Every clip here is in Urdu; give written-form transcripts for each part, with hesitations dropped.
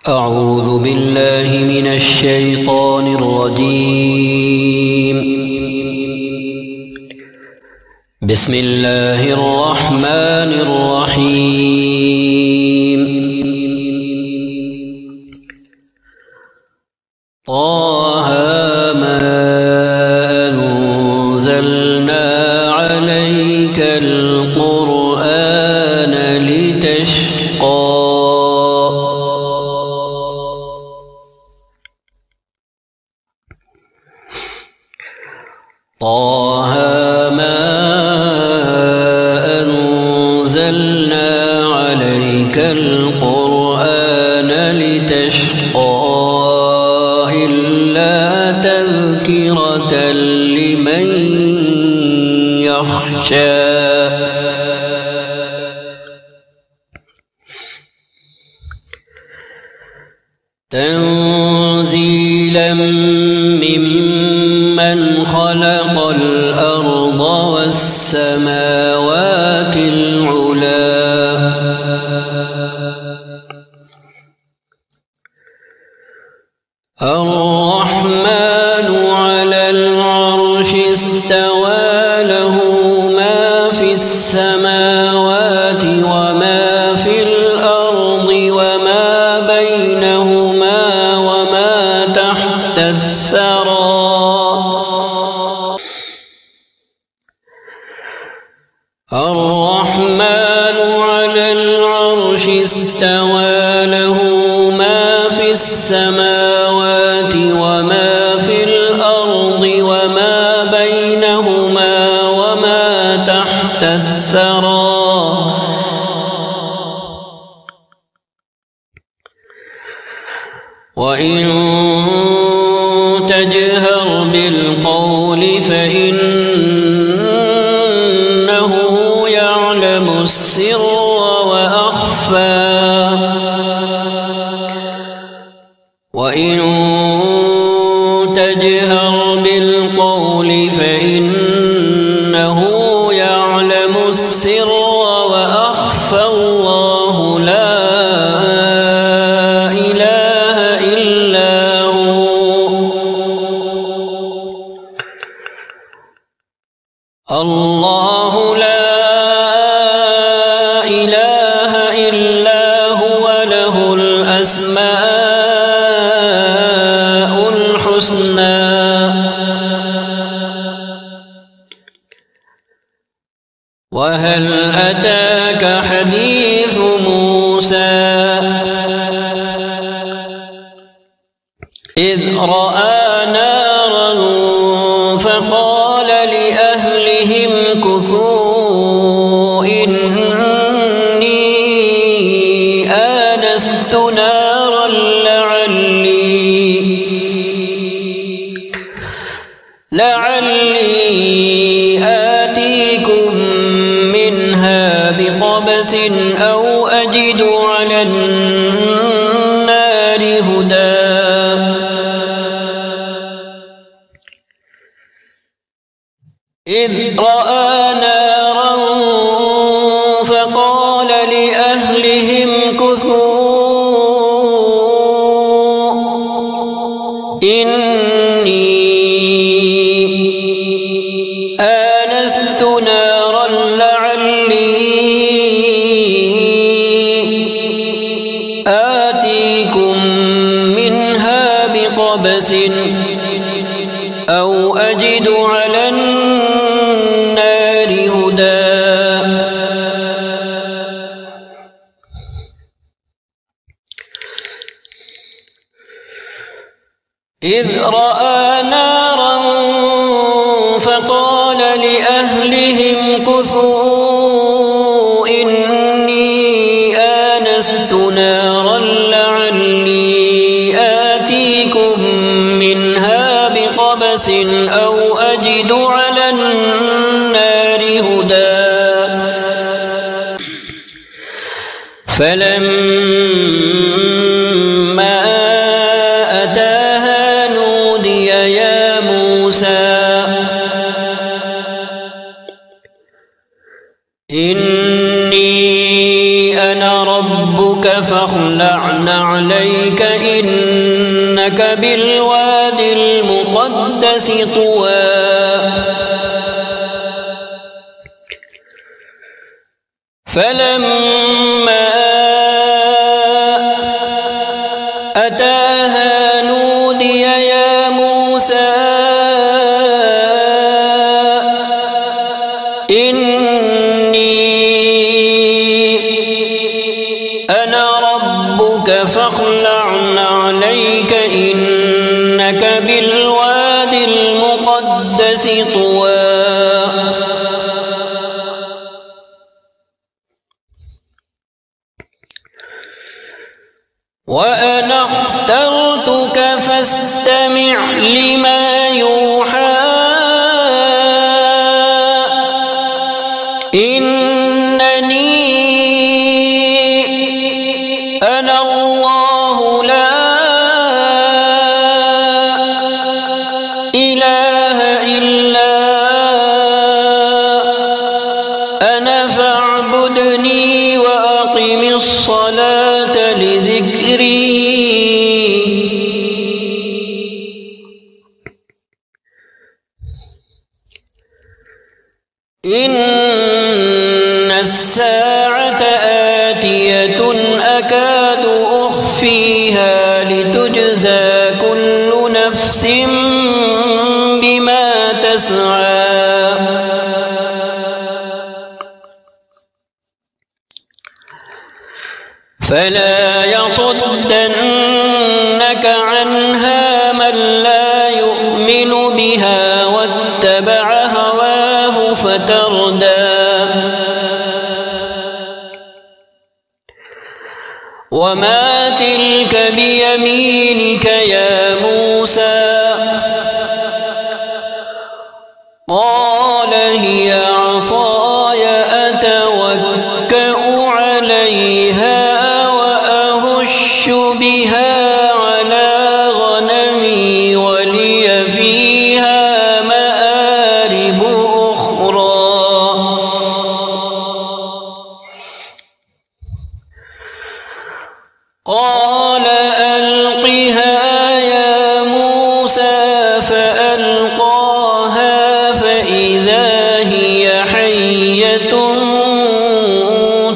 أعوذ بالله من الشيطان الرجيم. بسم الله الرحمن الرحيم. طه ما أنزلنا عليك القرآن لتشقى طه ما أنزلنا عليك القرآن لتشقى إلا تذكرة لمن يخشى تنزيلا ممن خلق الأرض والسماوات العلى الرحمن على العرش استوى له ما في السماوات وما في الأرض وما بينهما وما تحت الثرى الرحمن على العرش استوى له ما في السماوات وما في الأرض وما بينهما وما تحت الثرى وإن تجهر بالقول فإنه يعلم السر وأخفى وإن تجهر بالقول فإنه يعلم السر وأخفى الله لا إله إلا هو الله لا إله إلا هو له الأسماء الحسنى وهل أتاك حديث موسى إذ رأى نارا فقال لأهلهم كثوا إني آنست نارا لعلي آتيكم منها بقبس أو أجد على النار هدى إذ رأى نارا فقال لأهلهم كثوا إني آنست نارا لعلي آتيكم منها بقبس أو أجد على النار هدى إذ رأى نارا فقال لأهلهم كثوا إني آنست نارا لعلي آتيكم منها بقبس أو أجد على النار هدى فلما أتاها نودي يا موسى إني أنا ربك ربك فاخلع نعليك إنك بالواد المقدس طوى فلما أتاها نودي يا موسى إني أنا ربك فاخلع نعليك إنك بالواد المقدس طوى وأنا اخترتك فاستمع لما يوحى إنني أنا الله لا إله إلا أنا فاعبدني وأقم الصلاة لذكري إن الساعة آتية أكاد أخفيها لتجزى كل نفس بما تسعى فلا يصدنك عنها من لا يؤمن بها واتبع هواه فتردى وما تلك بيمينك يا موسى قال هي عصاي أتوكأ عليها وأهش بها على غنمي ولي فيها مآرب أخرى قال ألقها يا موسى فألقاها فإذا هي حية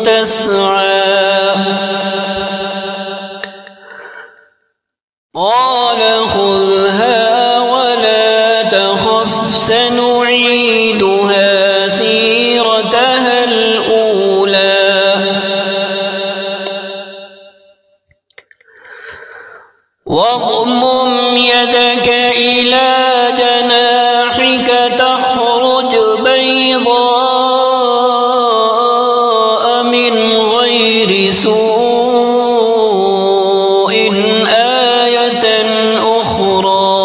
تسعى قال خذها ولا تخف سنعيدها سيرتها الأولى واضمم يدك إلى جناحك تخرج بيضاء من غير سوء آية أخرى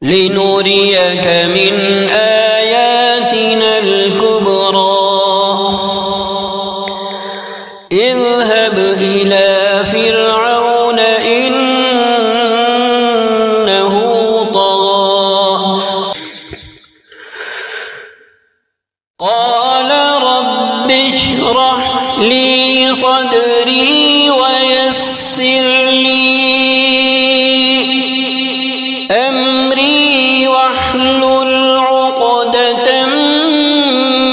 لنريك من آياتنا الكبرى اذهب إلى فرعون إنه طغى قال رب اشرح لي صدري ويسر لي أمري واحلل عقدة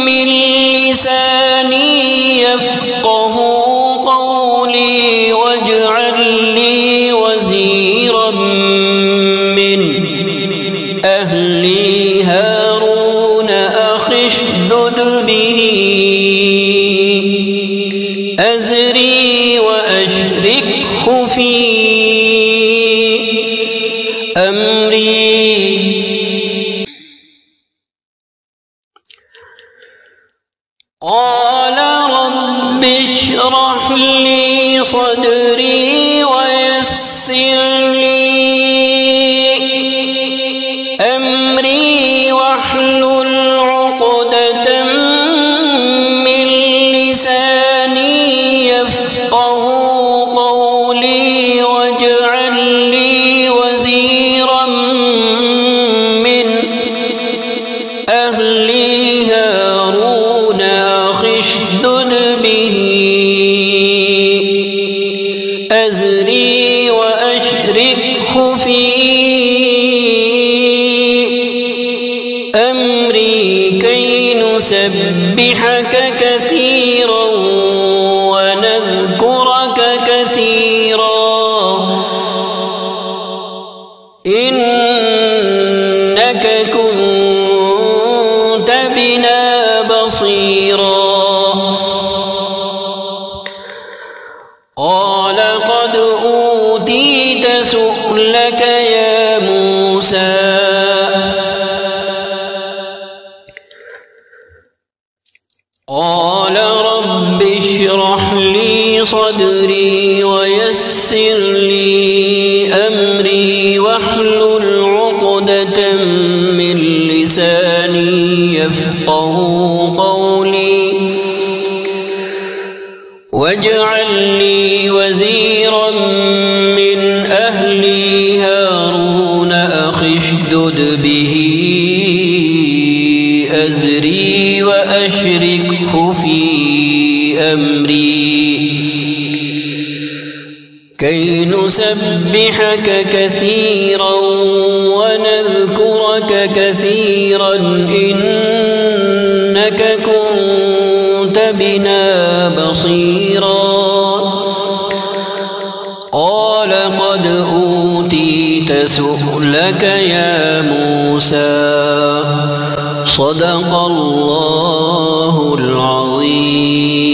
من لساني يفقه قولي واجعل لي وزيرا من أهلي هارون أخي اشدد به أزري وأشركه في أمري قال رب اشرح لي صدري ويسر لي أمري واحلل عقدة من لساني يفقه قولي واجعل لي وزيرا من أهلي هارون أخي واشدد به أزري وأشركه في أمري كي نسبحك كثيرا ونذكرك كثيرا إنك كنت بنا بصيرا قال قد أوتيت سؤلك يا موسى قال رب اشرح لي صدري ويسر لي أمري واحلل عقدة من لساني يفقه قولي واجعل لي وزيرا من أهلي هارون أخي اشدد به أزري وأشركه في أمري كي نسبحك كثيرا ونذكرك كثيرا إنك كنت بنا بصيرا قال قد أوتيت سؤلك يا موسى صدق الله العظيم.